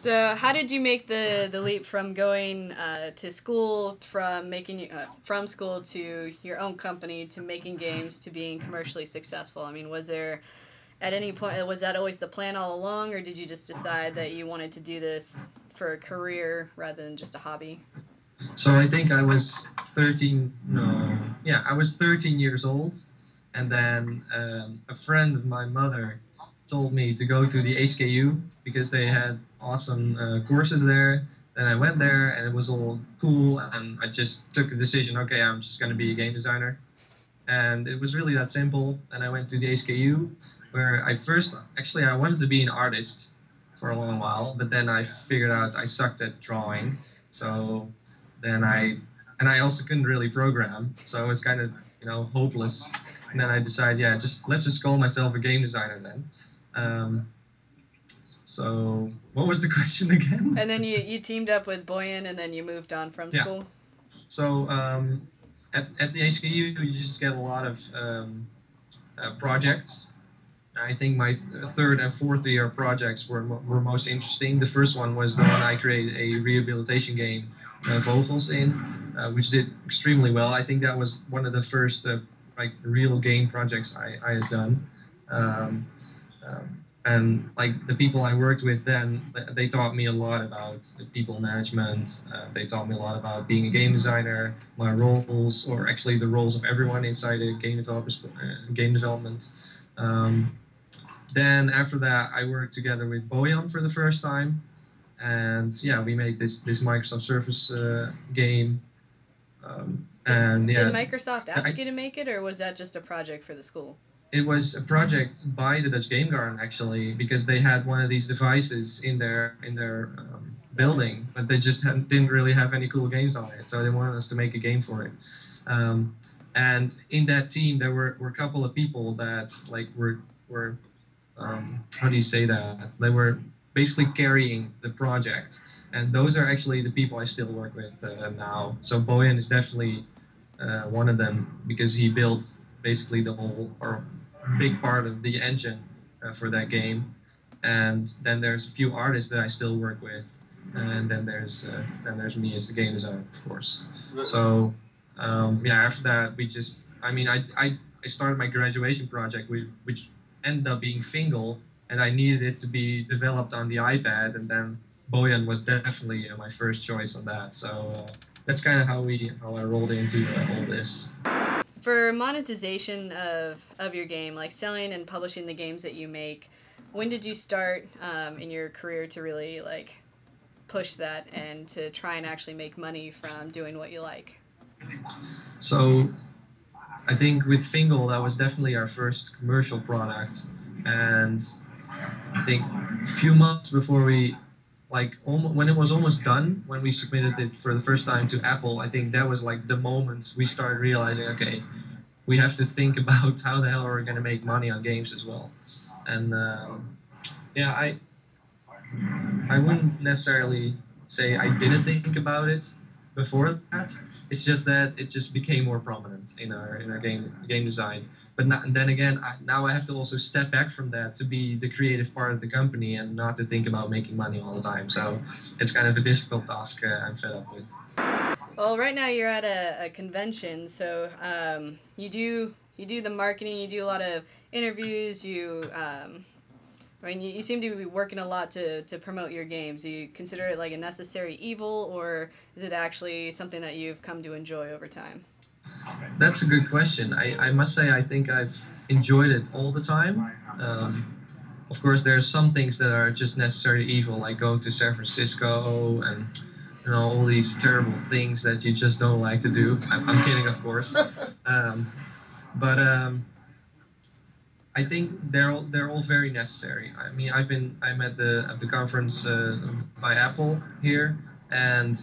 So how did you make the leap from going to school, from making from school to your own company, to making games, to being commercially successful? I mean, was there at any point, was that always the plan all along, or did you just decide that you wanted to do this for a career rather than just a hobby? So I think I was 13. No, yeah, I was 13 years old, and then a friend of my mother told me to go to the HKU because they had awesome courses there. And I went there, and it was all cool. And I just took a decision. Okay, I'm just going to be a game designer, and it was really that simple. And I went to the HKU, where I first actually I wanted to be an artist for a long while, but then I figured out I sucked at drawing. So then I also couldn't really program, so I was kind of hopeless. And then I decided, yeah, just let's just call myself a game designer then. Um, so what was the question again? And then you teamed up with Boyan, and then you moved on from Yeah. school. So at the HKU, you just get a lot of projects. I think my third and fourth year projects were most interesting. The first one was the one I created a rehabilitation game, Vogels in, which did extremely well. I think that was one of the first like real game projects I had done. Um, and like the people I worked with then, they taught me a lot about people management. They taught me a lot about being a game designer, my roles, or actually the roles of everyone inside a game development. Then after that, I worked together with Boyan for the first time, and yeah, we made this Microsoft Surface game. And yeah, did Microsoft ask you to make it, or was that just a project for the school? It was a project by the Dutch Game Garden actually, because they had one of these devices in their building, but they just didn't really have any cool games on it, so they wanted us to make a game for it. And in that team, there were a couple of people that like were how do you say that? They were basically carrying the project, and those are actually the people I still work with now. So Boyan is definitely one of them because he built basically the whole or big part of the engine for that game. And then there's a few artists that I still work with, and then there's me as the game designer, of course. So yeah, after that we just I started my graduation project, which ended up being Fingal, and I needed it to be developed on the iPad, and then Boyan was definitely my first choice on that. So that's kind of how I rolled into all this. For monetization of your game, like selling and publishing the games that you make, when did you start in your career to really like push that and to try and actually make money from doing what you like? So I think with Fingal, that was definitely our first commercial product, and I think a few months before we, like when it was almost done, when we submitted it for the first time to Apple, I think that was like the moment we started realizing, okay, we have to think about how the hell are we going to make money on games as well. And yeah, I wouldn't necessarily say I didn't think about it before that. It's just that it just became more prominent in our game design. But then again, now I have to also step back from that to be the creative part of the company and not to think about making money all the time. So it's kind of a difficult task I'm fed up with. Well, right now you're at a convention, so you do the marketing, you do a lot of interviews, you seem to be working a lot to promote your games. Do you consider it like a necessary evil, or is it actually something that you've come to enjoy over time? That's a good question. I must say I think I've enjoyed it all the time. Of course, there are some things that are just necessary evil, like going to San Francisco and all these terrible things that you just don't like to do. I'm kidding, of course. But I think they're all very necessary. I mean, I'm at the conference by Apple here, and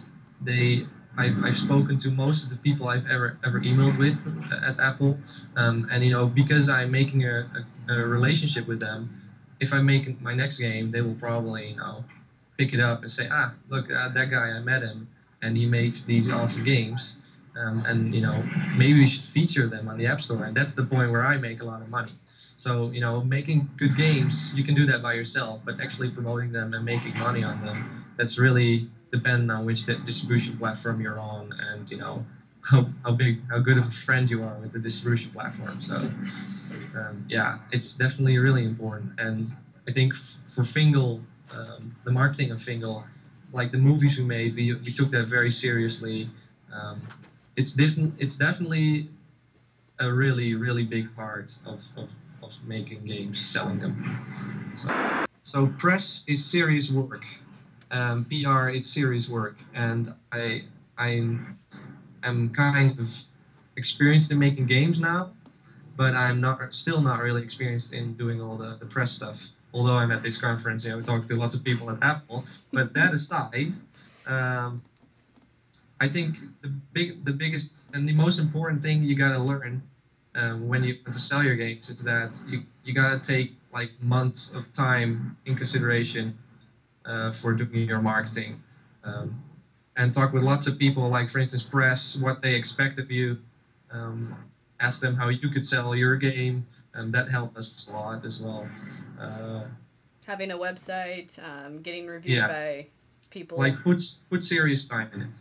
I've spoken to most of the people I've ever emailed with at Apple, and because I'm making a relationship with them, if I make my next game, they will probably pick it up and say, look, that guy, I met him, and he makes these awesome games, and maybe we should feature them on the App Store, and that's the point where I make a lot of money. So, making good games, you can do that by yourself, but actually promoting them and making money on them, that's really dependent on which distribution platform you're on, and, how good of a friend you are with the distribution platform. So, yeah, it's definitely really important. And I think for Fingal, the marketing of Fingal, like the movies we made, we took that very seriously. Um, it's definitely a really, really big part of making games, selling them. So press is serious work. PR is serious work, and I am kind of experienced in making games now, but I'm still not really experienced in doing all the press stuff. Although I'm at this conference, we talk to lots of people at Apple. But that aside, um, I think the biggest and the most important thing you gotta learn when you want to sell your games is that you gotta take like months of time in consideration for doing your marketing, um, and talk with lots of people, like for instance press, what they expect of you. Um, Ask them how you could sell your game, and that helped us a lot as well. Uh, Having a website, getting reviewed yeah, by people. like put serious time in it.